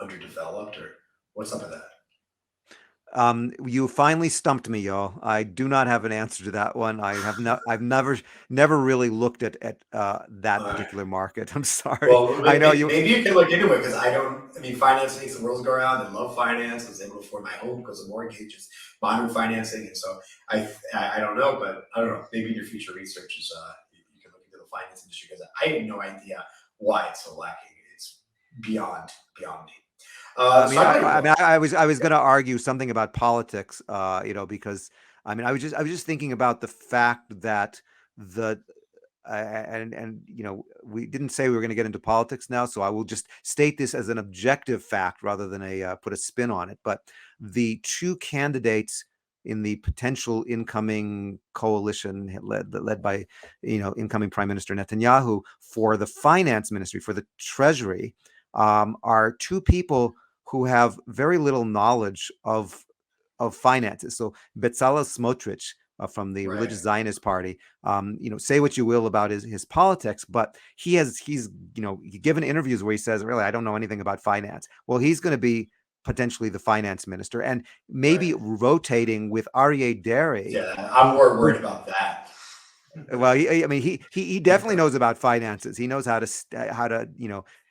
underdeveloped, or what's up with that? You finally stumped me, y'all. I do not have an answer to that one. I've never really looked at that Uh, particular market. I'm sorry. well, I know you. maybe you can look into it because I don't. I mean, finance makes the world go around. I love finance. I was able to afford my home because of mortgages, modern financing, and so I don't know, but I don't know. Maybe in your future research is you can look into the finance industry because I have no idea why it's so lacking. It's beyond me. I So mean, I know your book. I was going to argue something about politics, because I mean, I was just thinking about the fact that the and we didn't say we were going to get into politics now, so I will just state this as an objective fact rather than put a spin on it. But the two candidates in the potential incoming coalition led by incoming Prime Minister Netanyahu for the finance ministry, for the treasury, are two people who have very little knowledge of finances. So Bezalel Smotrich, from the Right. religious Zionist party. Say what you will about his politics, but he's given interviews where he says, really, I don't know anything about finance. Well, he's going to be potentially the finance minister, and maybe Right. rotating with Aryeh Deri, Yeah, I'm more who worried about that. well, I mean, he definitely knows about finances. He knows how to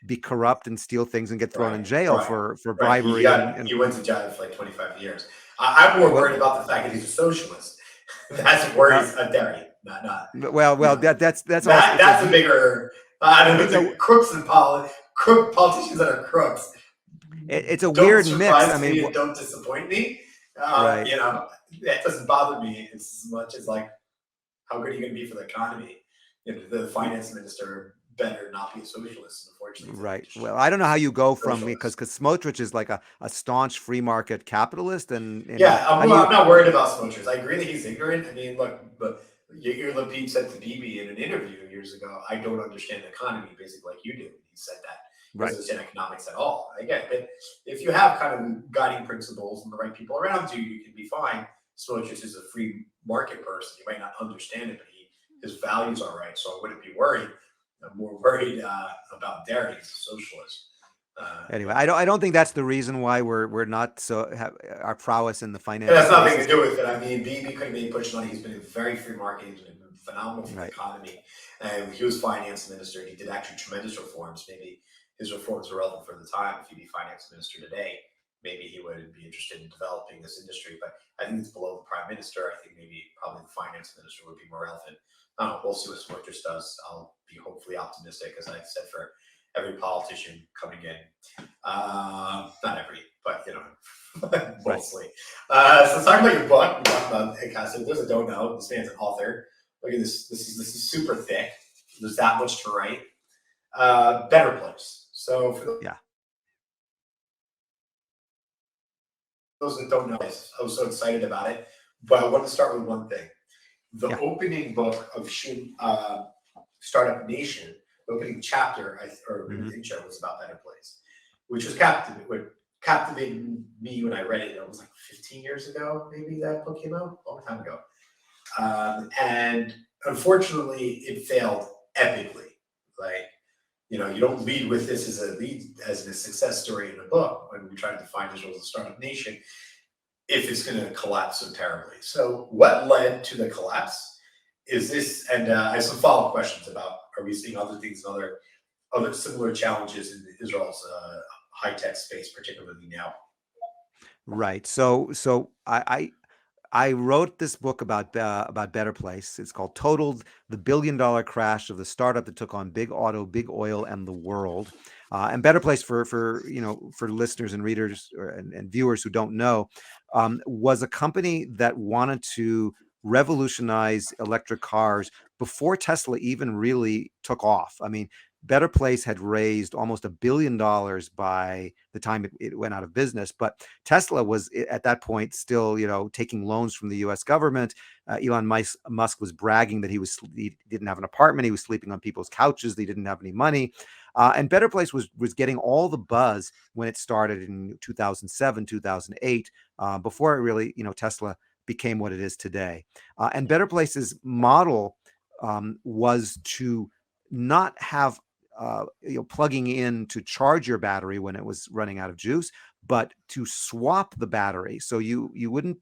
be corrupt and steal things and get thrown in Right, jail right, for right. bribery and He went to jail for like 25 years. I'm more well, worried about the fact that he's a socialist. That's what worries Derry, not you well, know that's also that's a bigger. I don't know. it's a The politicians that are crooks it's a don't weird mix. I surprise mean, me and don't disappoint me. right. That doesn't bother me as much as like how good are you going to be for the economy? The finance minister better not be a socialist. Unfortunately, Right. to Well, I don't know how you go from because socialist. Smotrich is like a staunch free market capitalist, and Yeah, how do you? I'm not worried about Smoochers. I agree that he's ignorant. I mean, look, but Yair Lapid said to Bibi in an interview years ago, "I don't understand the economy, basically like you do." He said that he Right. doesn't understand economics at all. Again, but if you have kind of guiding principles and the right people around you, you can be fine. Smoochers is a free market person. You might not understand it, but his values are right. So I wouldn't be worried. I'm more worried about Derry, he's a socialist. Uh, Anyway, I don't think that's the reason why we're not so our prowess in the It financial has space nothing to is do with it. I mean, BB could have made push money. He's been in very free market. He's been phenomenal for the right. economy. And he was finance minister. He did actually tremendous reforms. Maybe his reforms are relevant for the time. If he'd be finance minister today, maybe he would be interested in developing this industry. But I think it's below the prime minister. I think maybe probably the finance minister would be more relevant. We'll see what Smotrich does. I'll be hopefully optimistic, as I said, for every politician coming in. Not every, but Right. mostly. So talking about your book, we talked about so those that don't know, this man's an author. Look at this. This is super thick. There's that much to write. Better Place. So for Yeah. those that don't know, I was so excited about it. But I want to start with one thing. The Yeah. opening book of Startup Nation, the opening chapter, or Mm-hmm. the intro was about Better Place, which was captivated me when I read it. It was like 15 years ago, maybe that book came out, a long time ago. And unfortunately, it failed epically. Like, you don't lead with this as a success story in a book when we try to define Israel as a startup nation if it's going to collapse so terribly. So, what led to the collapse is this? And I have some follow-up questions about: are we seeing other things, and other similar challenges in Israel's high-tech space, particularly now? Right. So I wrote this book about Better Place. It's called "Totaled: The Billion-Dollar Crash of the Startup That Took on Big Auto, Big Oil, and the World." And Better Place for listeners and readers and viewers who don't know, was a company that wanted to revolutionize electric cars before Tesla even really took off. I mean, Better Place had raised almost $1 billion by the time it went out of business, but Tesla was at that point still, taking loans from the U.S. government. Elon Musk was bragging that he didn't have an apartment. He was sleeping on people's couches. They didn't have any money. And Better Place was getting all the buzz when it started in 2007, 2008, before it really, Tesla became what it is today. And Better Place's model was to not have plugging in to charge your battery when it was running out of juice, but to swap the battery. So you wouldn't,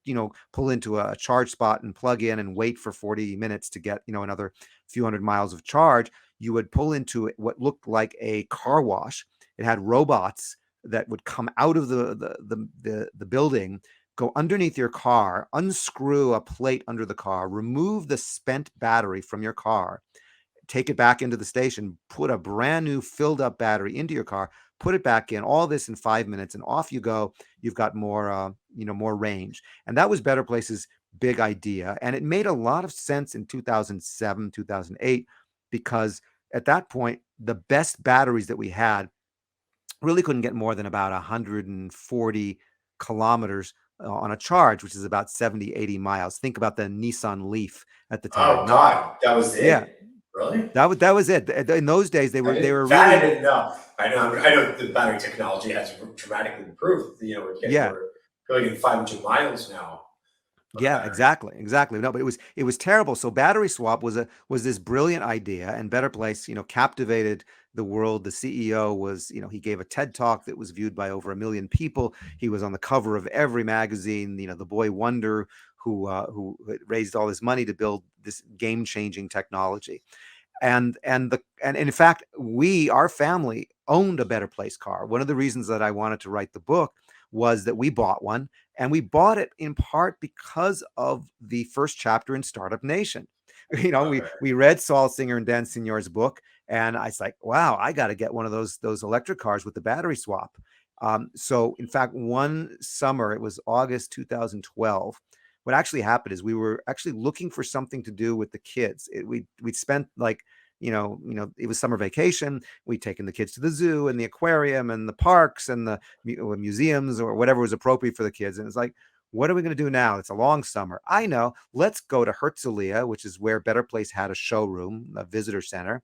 pull into a charge spot and plug in and wait for 40 minutes to get, another few hundred miles of charge. You would pull into what looked like a car wash. It had robots that would come out of the building, go underneath your car, unscrew a plate under the car, remove the spent battery from your car, take it back into the station, put a brand new filled up battery into your car, put it back in, all this in 5 minutes, and off you go. You've got more range. And that was Better Place's big idea. And it made a lot of sense in 2007, 2008, because at that point, the best batteries that we had really couldn't get more than about 140 kilometers on a charge, which is about 70, 80 miles. Think about the Nissan Leaf at the time. Oh Not, God, that was yeah, it. Really? that was it. In those days, they were I really, didn't know. I know the battery technology has dramatically improved. yeah. We're going in 500 miles now. on the Yeah, battery. exactly. No, but it was terrible. So battery swap was this brilliant idea, and Better Place, captivated the world. The CEO was, he gave a TED talk that was viewed by over 1 million people. He was on the cover of every magazine. The boy wonder who raised all this money to build this game-changing technology. And in fact, our family owned a Better Place car. One of the reasons that I wanted to write the book was that we bought one, and we bought it in part because of the first chapter in Startup Nation. We Okay. we read Saul Singer and Dan Signeur's book, and I was like, wow, I got to get one of those electric cars with the battery swap. So in fact, one summer, it was August 2012. What actually happened is we were actually looking for something to do with the kids. We'd spent, like, it was summer vacation. We'd taken the kids to the zoo and the aquarium and the parks and the museums, or whatever was appropriate for the kids. And it's like, what are we going to do now? It's a long summer. I know. Let's go to Herzliya, which is where Better Place had a showroom, a visitor center.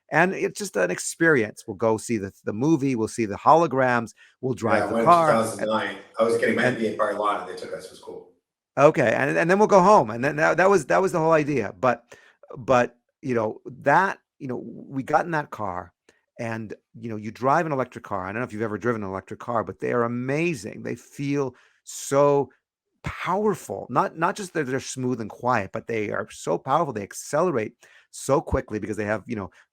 And it's just an experience. We'll go see the movie. We'll see the holograms. We'll Yeah, drive I the went in car. 2009. I was getting my And MBA party lot, and they took us. It was cool. Okay, and then we'll go home, and then that was the whole idea. But that we got in that car, and you drive an electric car. I don't know if you've ever driven an electric car, but they are amazing. They feel so powerful. Not just that they're smooth and quiet, but they are so powerful. They accelerate so quickly because they have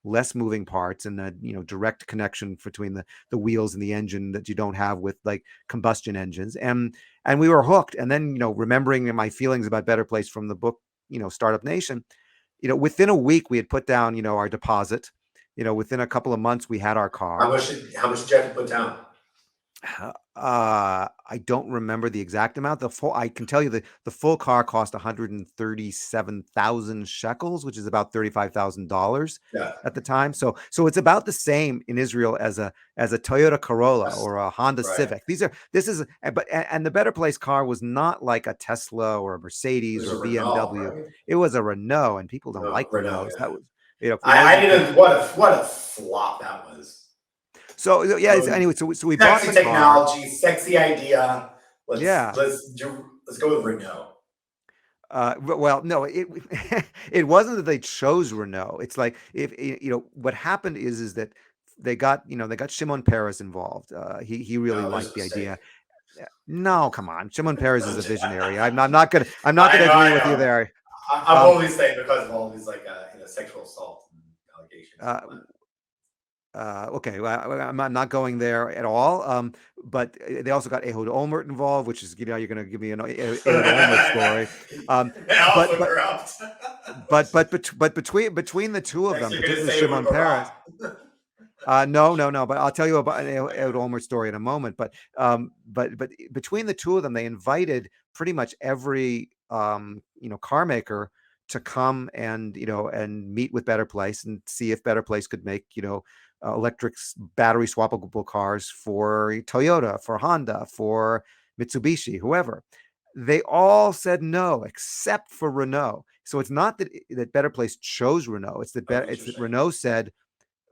less moving parts, and the direct connection between the wheels and the engine that you don't have with, like, combustion engines. And we were hooked. And then, remembering my feelings about Better Place from the book, Startup Nation, within a week we had put down, our deposit. Within a couple of months we had our car. How much did you have to put down? I don't remember the exact amount. I can tell you the full car cost 137,000 shekels, which is about $35,000 Yeah, at the time. So it's about the same in Israel as a Toyota Corolla that's or a Honda right. Civic. And the Better Place car was not like a Tesla or a It Mercedes was or a a Renault, BMW. right? It was a Renault, and people don't No, like Renault. Renaults. Yeah. That was, for those I of you. didn't. What a flop that was. So yeah. So Anyway, so we bought sexy the car. technology, sexy idea. Yeah. Let's go with Renault. Well, no, it it wasn't that they chose Renault. It's like, if what happened is that they got Shimon Peres involved. He really No, there's a liked the mistake. idea. No, come on, Shimon Peres is a visionary. I'm not gonna agree I with you know. there. I'm Um, only saying because of all these sexual assault allegations and uh, all that. okay, well, I'm not going there at all. But they also got Ehud Olmert involved, which is, you're going to give me an Ehud Olmert story. Um, but Also but corrupt. but between the two of Next, them, you're gonna particularly say with Shimon Barack. Peres. No. But I'll tell you about an Ehud Olmert story in a moment. But between the two of them, they invited pretty much every car maker to come and meet with Better Place and see if Better Place could make electric battery swappable cars for Toyota, for Honda, for Mitsubishi, whoever. They all said no, except for Renault. So it's not that Better Place chose Renault. Oh, It's that interesting. Renault said,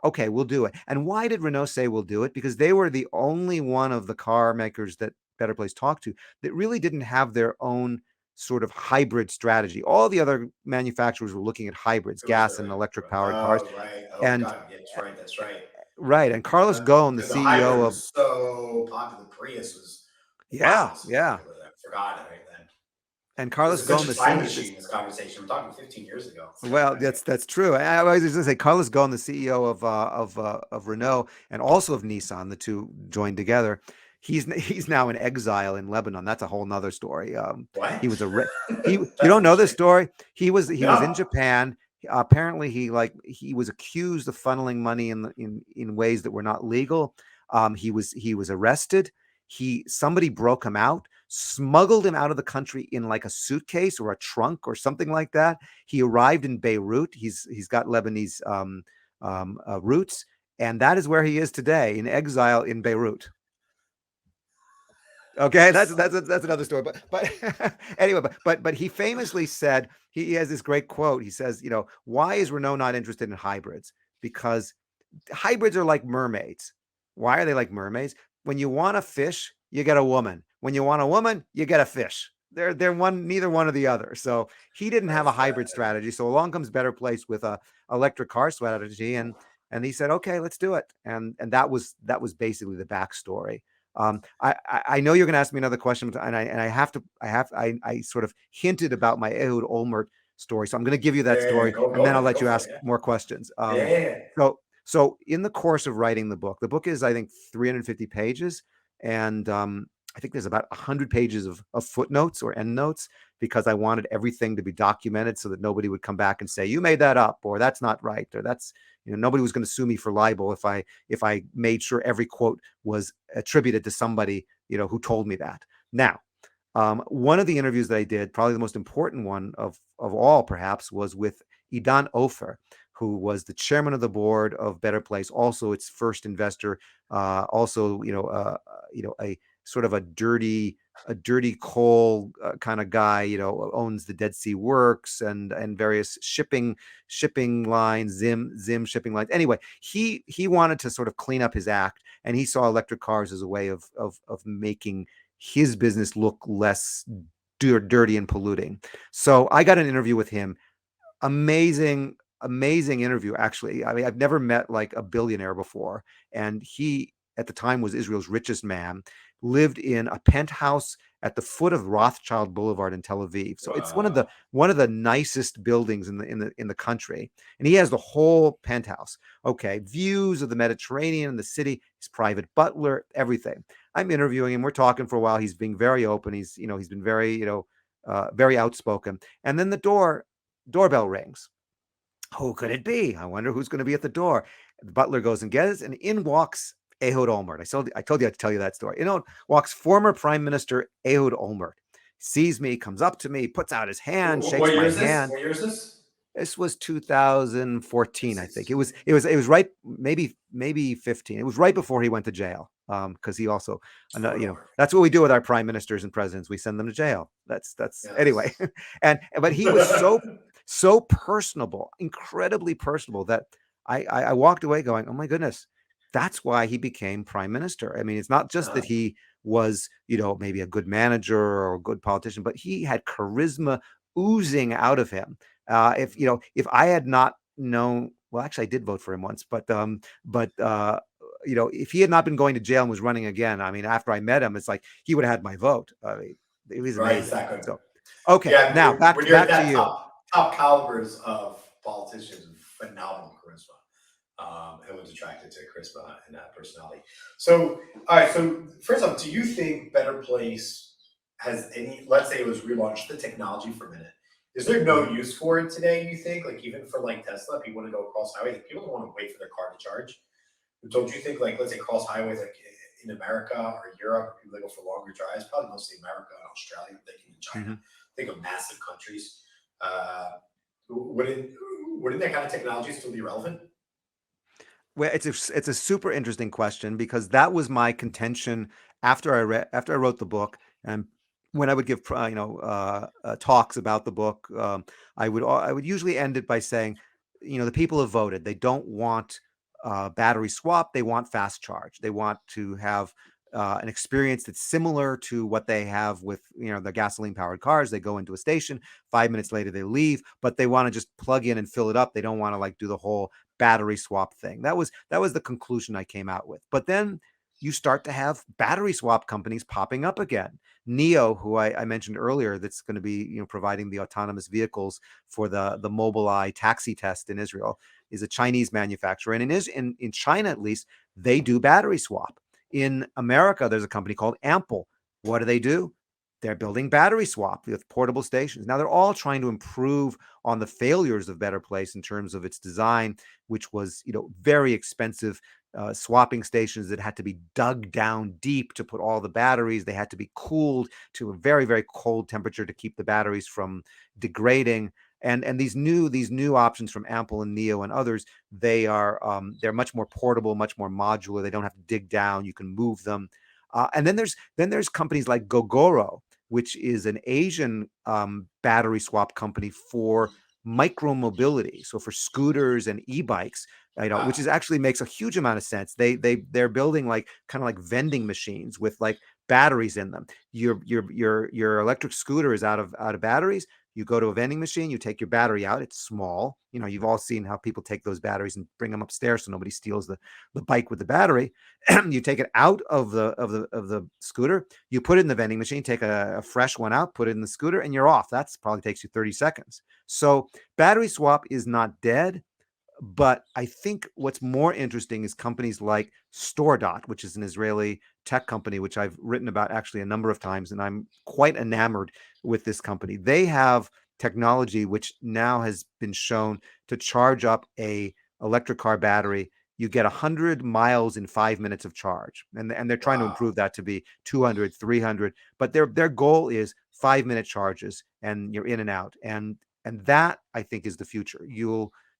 okay, we'll do it. And why did Renault say we'll do it? Because they were the only one of the car makers that Better Place talked to that really didn't have their own sort of hybrid strategy. All the other manufacturers were looking at hybrids, It was gas right. and electric powered cars. Oh, right. Oh, And God. Yeah, that's right. That's right. right. And Carlos Ghosn, the Because the CEO hybrid of, was so popular. The Prius was, wow, yeah, so yeah. popular. I forgot it right then. And This Carlos is such Ghosn, a the time CEO, machine, this conversation. We're talking 15 years ago. well, that's true. I was just going to say, Carlos Ghosn, the CEO of Renault and also of Nissan, the two joined together. He's now in exile in Lebanon. That's a whole nother story. He What? was he. You That's don't know this interesting. story? He was in No. Japan. Apparently, he was accused of funneling money in ways that were not legal. He was arrested. Somebody broke him out, smuggled him out of the country in, like, a suitcase or a trunk or something like that. He arrived in Beirut. He's got Lebanese roots, and that is where he is today, in exile in Beirut. Okay, that's another story. But anyway, but he famously said, he has this great quote. He says, why is Renault not interested in hybrids? Because hybrids are like mermaids. Why are they like mermaids? When you want a fish, you get a woman. When you want a woman, you get a fish. they're neither one or the other. So he didn't have a That's hybrid strategy. So along comes Better Place with a electric car strategy, and he said, okay, let's do it. And that was basically the backstory. I know you're going to ask me another question, and I sort of hinted about my Ehud Olmert story, so I'm going to give you that yeah, story, go and then I'll ahead, let go you for it. ask more questions. Yeah, yeah, yeah. So in the course of writing the book is, I think, 350 pages, and I think there's about 100 pages of footnotes or endnotes, because I wanted everything to be documented so that nobody would come back and say, you made that up, or that's not right, or that's, nobody was going to sue me for libel if I made sure every quote was attributed to somebody, who told me that. Now, one of the interviews that I did, probably the most important one of all, perhaps, was with Idan Ofer, who was the chairman of the board of Better Place, also its first investor, also a sort of a dirty coal kind of guy, owns the Dead Sea Works and various shipping lines, Zim shipping lines. Anyway, he wanted to sort of clean up his act, and he saw electric cars as a way of making his business look less dirty and polluting. So I got an interview with him. Amazing interview, actually. I mean, I've never met like a billionaire before, and he at the time was Israel's richest man, lived in a penthouse at the foot of Rothschild Boulevard in Tel Aviv. So it's Wow. one of the nicest buildings in the country, and he has the whole penthouse. Okay, views of the Mediterranean and the city, his private butler, everything. I'm interviewing him. We're talking for a while. He's being very open. He's been very very outspoken. And then the doorbell rings. Who could it be? I wonder who's going to be at the door. The butler goes and gets it, and in walks Ehud Olmert. I told you I'd tell you that story. Walks former Prime Minister Ehud Olmert. Sees me, comes up to me, puts out his hand, shakes What year my is this? hand. What year is this? This was 2014, This I think. is It was right, maybe 15. It was right before he went to jail. Because he also, Lord Lord. that's what we do with our prime ministers and presidents. We send them to jail. That's anyway. Yes. But he was so personable, incredibly personable, that I walked away going, oh my goodness, that's why he became prime minister. I mean, it's not just that Uh, he was, maybe a good manager or a good politician, but he had charisma oozing out of him. If I had not known, well, actually, I did vote for him once, but if he had not been going to jail and was running again, I mean, after I met him, it's like he would have had my vote. I mean, it was right, it's amazing. that good. So, okay, Yeah, now when back you're at back to that you. top calibers of politicians, phenomenal charisma. Everyone's attracted to charisma and that personality. So, all right. So, first off, do you think Better Place has any? Let's say it was relaunched the technology for a minute. Is there no Mhm. use for it today? You think, like even for like Tesla, people want to go across highway. Like, people don't want to wait for their car to charge. Don't you think, like, let's say cross highways, like in America or Europe, people that go for longer drives, probably mostly America and Australia, I'm thinking in China, Mhm. think of massive countries. Uh, wouldn't wouldn't that kind of technology still be relevant? Well, it's a super interesting question, because that was my contention after I wrote the book, and when I would give talks about the book. I would usually end it by saying, the people have voted. They don't want battery swap. They want fast charge. They want to have an experience that's similar to what they have with the gasoline powered cars. They go into a station, 5 minutes later they leave, but they want to just plug in and fill it up. They don't want to like do the whole battery swap thing. That was the conclusion I came out with. But then you start to have battery swap companies popping up again. Neo, who I mentioned earlier, that's going to be providing the autonomous vehicles for the Mobileye taxi test in Israel, is a Chinese manufacturer, and in China at least they do battery swap. In America, there's a company called Ample. What do? They're building battery swap with portable stations. Now they're all trying to improve on the failures of Better Place in terms of its design, which was very expensive. Swapping stations that had to be dug down deep to put all the batteries. They had to be cooled to a very, very cold temperature to keep the batteries from degrading. And these new options from Ample and Neo and others, they're much more portable, much more modular. They don't have to dig down. You can move them. And then there's companies like Gogoro, which is an Asian battery swap company for micromobility, so for scooters and e-bikes, which Wow. is actually makes a huge amount of sense. They're building like kind of like vending machines with like batteries in them. Your electric scooter is out of batteries. You go to a vending machine, you take your battery out. It's small. You've all seen how people take those batteries and bring them upstairs so nobody steals the bike with the battery. You take it out of the scooter, you put it in the vending machine, take a fresh one out, put it in the scooter, and you're off. That's probably takes you 30 seconds. So battery swap is not dead. But I think what's more interesting is companies like StoreDot, which is an Israeli tech company, which I've written about actually a number of times, and I'm quite enamored with this company. They have technology which now has been shown to charge up a electric car battery. You get 100 miles in 5 minutes of charge, and they're trying to Wow. improve that to be 200, 300. But their goal is 5 minute charges, and you're in and out, and that I think is the future.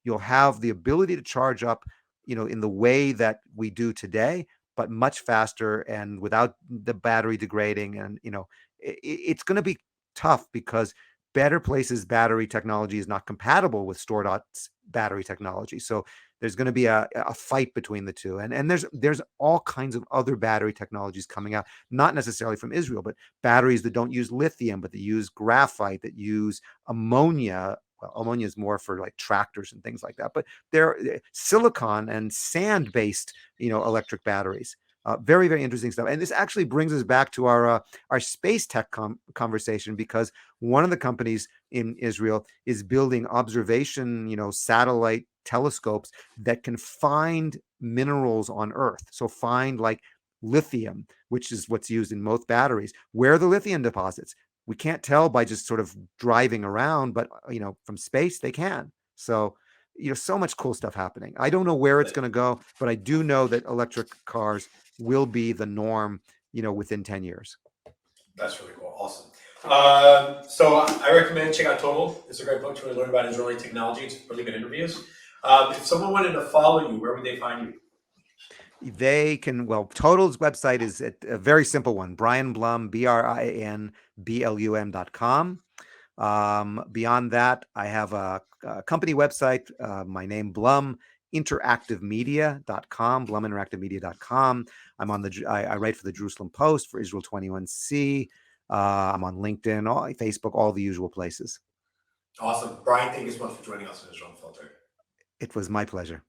You'll have the ability to charge up, in the way that we do today, but much faster and without the battery degrading. And, it's going to be tough because Better Places battery technology is not compatible with StoreDot's battery technology. So there's going to be a fight between the two. And there's all kinds of other battery technologies coming out, not necessarily from Israel, but batteries that don't use lithium, but that use graphite, that use ammonia. Well, ammonia is more for like tractors and things like that, but they're silicon and sand based, electric batteries. Very, very interesting stuff. And this actually brings us back to our space tech conversation, because one of the companies in Israel is building observation, satellite telescopes that can find minerals on Earth. So find like lithium, which is what's used in most batteries. Where are the lithium deposits? We can't tell by just sort of driving around, but from space they can. So so much cool stuff happening. I don't know where it's going to go, but I do know that electric cars will be the norm, within 10 years. That's really cool. Awesome. So I recommend check out Total. It's a great book to really learn about Israeli technology. It's really good interviews. If someone wanted to follow you, where would they find you? They can, well, Total's website is a very simple one, Brian Blum, BrianBlum.com. Beyond that, I have a company website, my name, Blum, interactivemedia.com, bluminteractivemedia.com. I write for the Jerusalem Post, for Israel 21C. I'm on LinkedIn, Facebook, all the usual places. Awesome. Brian, thank you so much for joining us on Israel Unfiltered. It was my pleasure.